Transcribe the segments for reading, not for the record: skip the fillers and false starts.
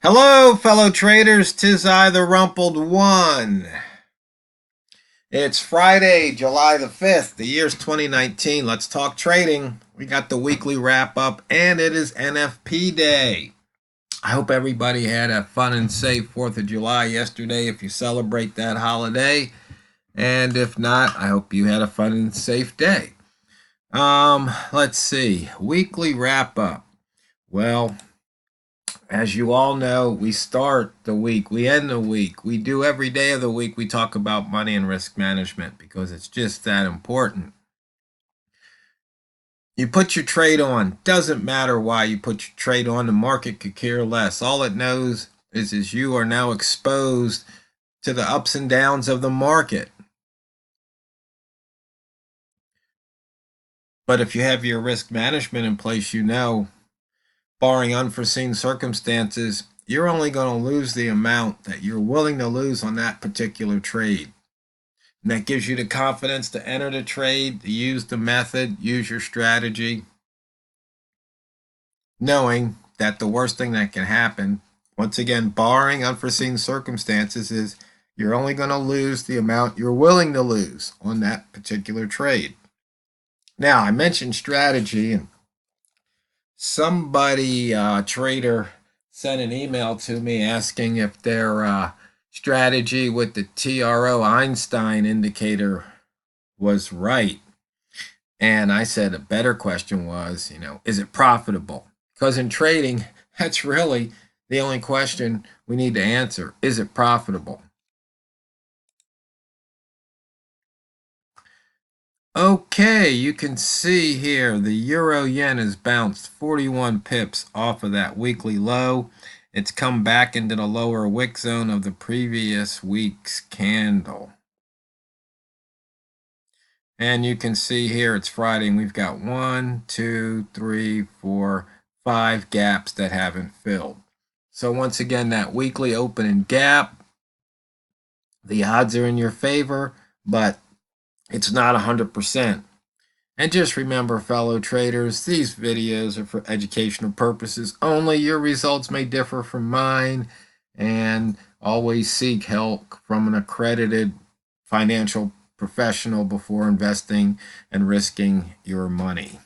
Hello, fellow traders. 'Tis I, the Rumpled One. It's Friday, July the 5th. The year's 2019. Let's talk trading. We got the weekly wrap up, and it is NFP Day. I hope everybody had a fun and safe 4th of July yesterday if you celebrate that holiday. And if not, I hope you had a fun and safe day. Let's see. Weekly wrap up. Well, as you all know, we start the week, we end the week, we do every day of the week, we talk about money and risk management because it's just that important. You put your trade on, doesn't matter why you put your trade on, the market could care less. All it knows is you are now exposed to the ups and downs of the market. But if you have your risk management in place, you know, barring unforeseen circumstances, you're only going to lose the amount that you're willing to lose on that particular trade. And that gives you the confidence to enter the trade, to use the method, use your strategy, knowing that the worst thing that can happen, once again, barring unforeseen circumstances, is you're only going to lose the amount you're willing to lose on that particular trade. Now, I mentioned strategy, and somebody, trader, sent an email to me asking if their strategy with the TRO Einstein indicator was right. And I said a better question was, is it profitable? Because in trading, that's really the only question we need to answer. Is it profitable? Okay, you can see here the euro yen has bounced 41 pips off of that weekly low. It's come back into the lower wick zone of the previous week's candle. And you can see here it's Friday and we've got 1, 2, 3, 4, 5 gaps that haven't filled. So once again, that weekly opening gap, the odds are in your favor, but it's not 100%. And just remember, fellow traders, these videos are for educational purposes only. Your results may differ from mine, and always seek help from an accredited financial professional before investing and risking your money.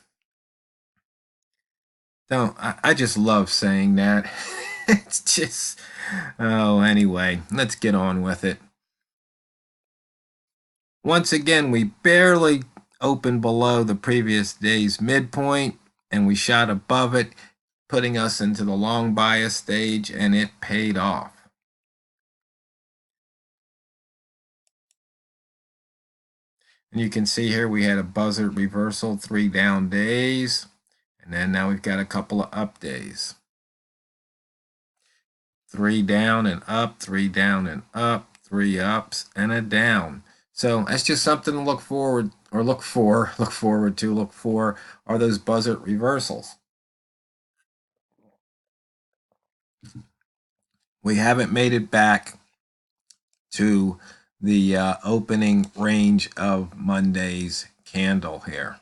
I just love saying that. It's just, oh, anyway, let's get on with it. Once again, we barely opened below the previous day's midpoint, and we shot above it, putting us into the long bias stage, and it paid off. And you can see here we had a buzzard reversal, 3 down days, and then now we've got a couple of up days. 3 down and up, 3 down and up, 3 ups and a down. So that's just something to look forward or look for are those buzzard reversals. We haven't made it back to the opening range of Monday's candle here.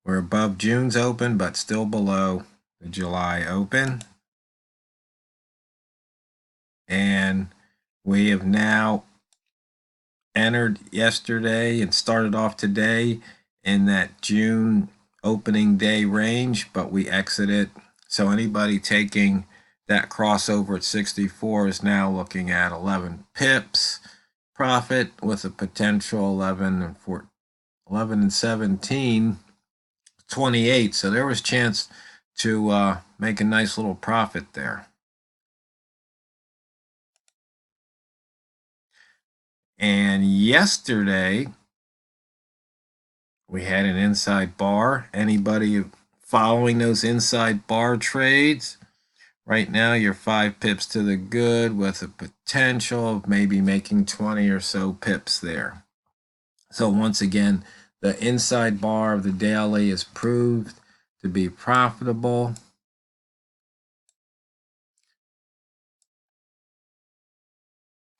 We're above June's open, but still below the July open. And we have now entered yesterday and started off today in that June opening day range, but we exited. So anybody taking that crossover at 64 is now looking at 11 pips profit with a potential 11 and 17, 28. So there was chance to make a nice little profit there. And yesterday, we had an inside bar. Anybody following those inside bar trades? Right now, you're 5 pips to the good with a potential of maybe making 20 or so pips there. So once again, the inside bar of the daily is proved to be profitable.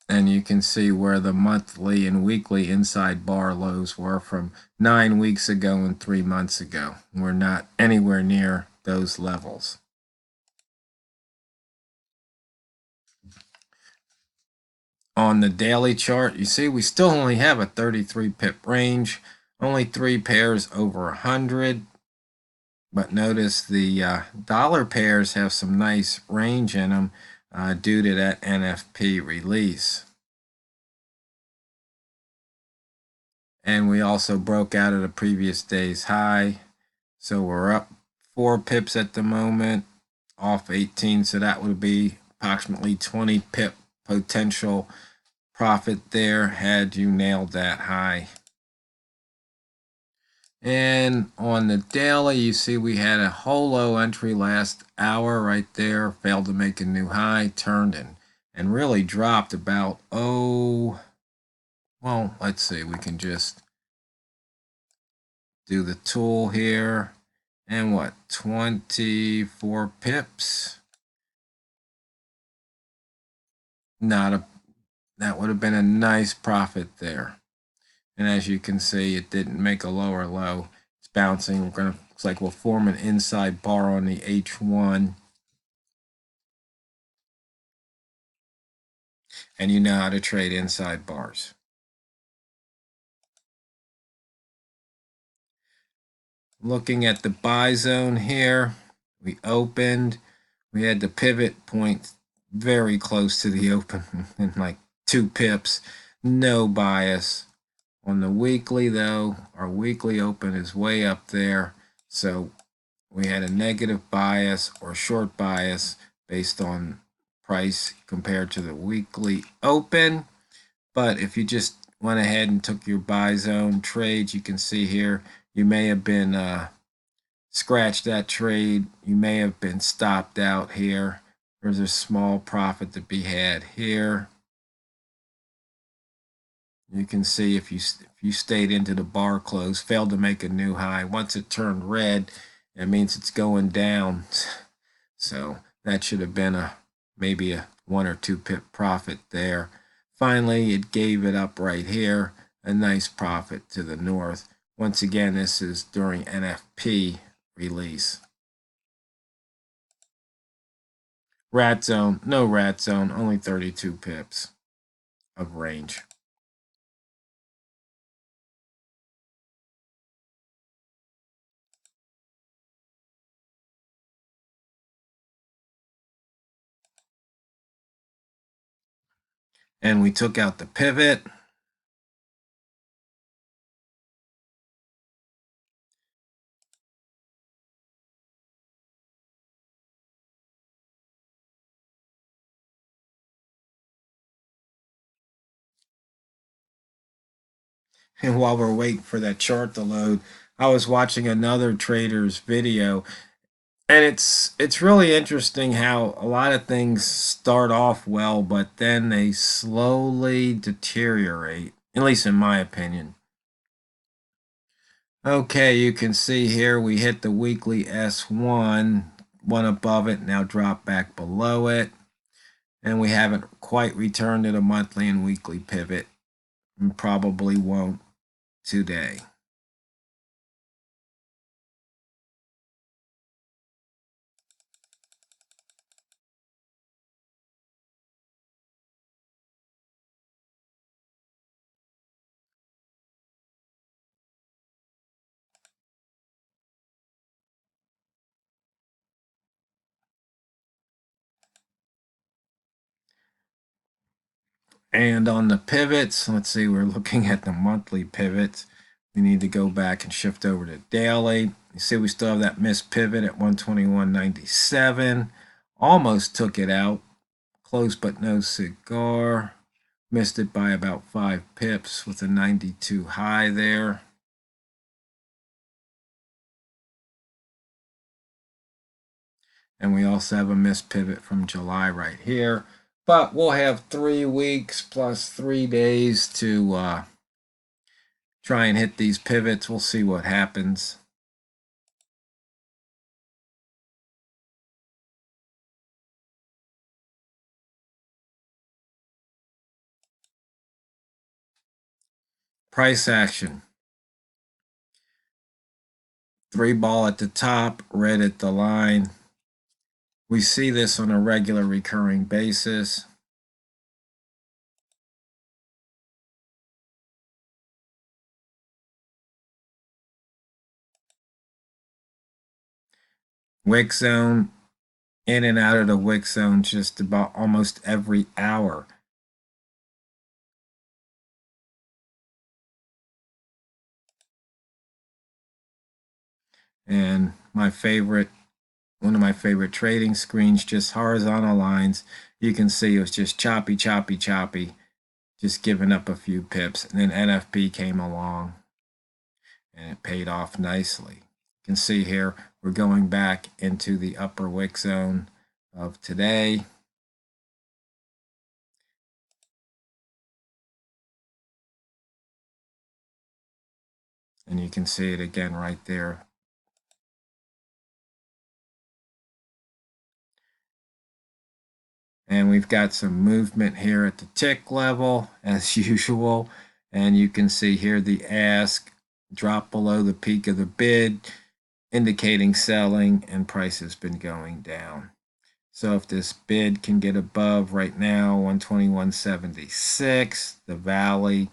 And you can see where the monthly and weekly inside bar lows were from 9 weeks ago and 3 months ago. We're not anywhere near those levels. On the daily chart, you see we still only have a 33 pip range, only 3 pairs over 100. But notice the dollar pairs have some nice range in them due to that NFP release. And we also broke out of the previous day's high. So we're up 4 pips at the moment, off 18. So that would be approximately 20 pip potential profit there had you nailed that high. And on the daily, you see we had a whole low entry last hour right there, failed to make a new high, turned and really dropped about, well, let's see, we can just do the tool here, and what, 24 pips? That would have been a nice profit there. And as you can see, it didn't make a lower low. It's bouncing. Looks like we'll form an inside bar on the H1. And you know how to trade inside bars. Looking at the buy zone here, we opened. We had the pivot point very close to the open in like 2 pips. No bias. On the weekly, though, our weekly open is way up there. So we had a negative bias or short bias based on price compared to the weekly open. But if you just went ahead and took your buy zone trades, you can see here, you may have been scratched that trade. You may have been stopped out here. There's a small profit to be had here. You can see if you stayed into the bar close, failed to make a new high. Once it turned red, it means it's going down. So that should have been maybe a 1 or 2 pip profit there. Finally, it gave it up right here, a nice profit to the north. Once again, this is during NFP release. Rat zone, no rat zone, only 32 pips of range. And we took out the pivot. And while we're waiting for that chart to load, I was watching another trader's video, and it's really interesting how a lot of things start off well, but then they slowly deteriorate, at least in my opinion. Okay, you can see here we hit the weekly S1, one above it, now drop back below it, and we haven't quite returned to the monthly and weekly pivot, and probably won't today. And on the pivots, let's see, we're looking at the monthly pivots. We need to go back and shift over to daily. You see we still have that missed pivot at 121.97. Almost took it out. Close but no cigar. Missed it by about 5 pips with a 92 high there. And we also have a missed pivot from July right here. But we'll have 3 weeks plus 3 days to try and hit these pivots. We'll see what happens. Price action. 3 ball at the top, red at the line. We see this on a regular recurring basis. Wick zone, in and out of the wick zone just about almost every hour. And my favorite, one of my favorite trading screens, just horizontal lines. You can see it was just choppy, choppy, choppy, just giving up a few pips. And then NFP came along and it paid off nicely. You can see here, we're going back into the upper wick zone of today. And you can see it again right there. And we've got some movement here at the tick level as usual. And you can see here the ask drop below the peak of the bid, indicating selling, and price has been going down. So if this bid can get above right now 121.76, the valley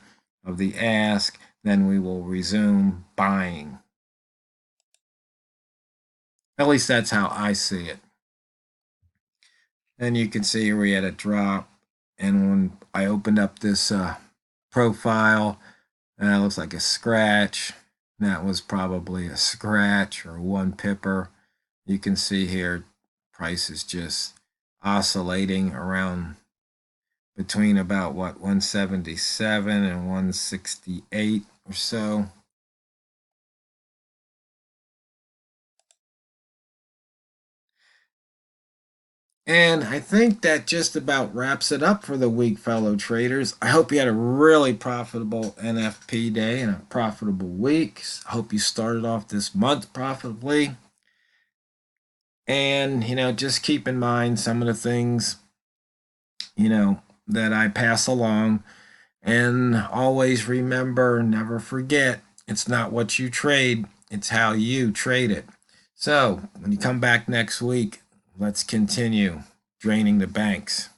of the ask, then we will resume buying. At least that's how I see it. And you can see here we had a drop. And when I opened up this profile, that looks like a scratch. That was probably a scratch or one pipper. You can see here, price is just oscillating around between about what, 177 and 168 or so. And I think that just about wraps it up for the week, fellow traders. I hope you had a really profitable NFP day and a profitable week. I hope you started off this month profitably. And, just keep in mind some of the things, that I pass along. And always remember, never forget, it's not what you trade, it's how you trade it. So when you come back next week, let's continue draining the banks.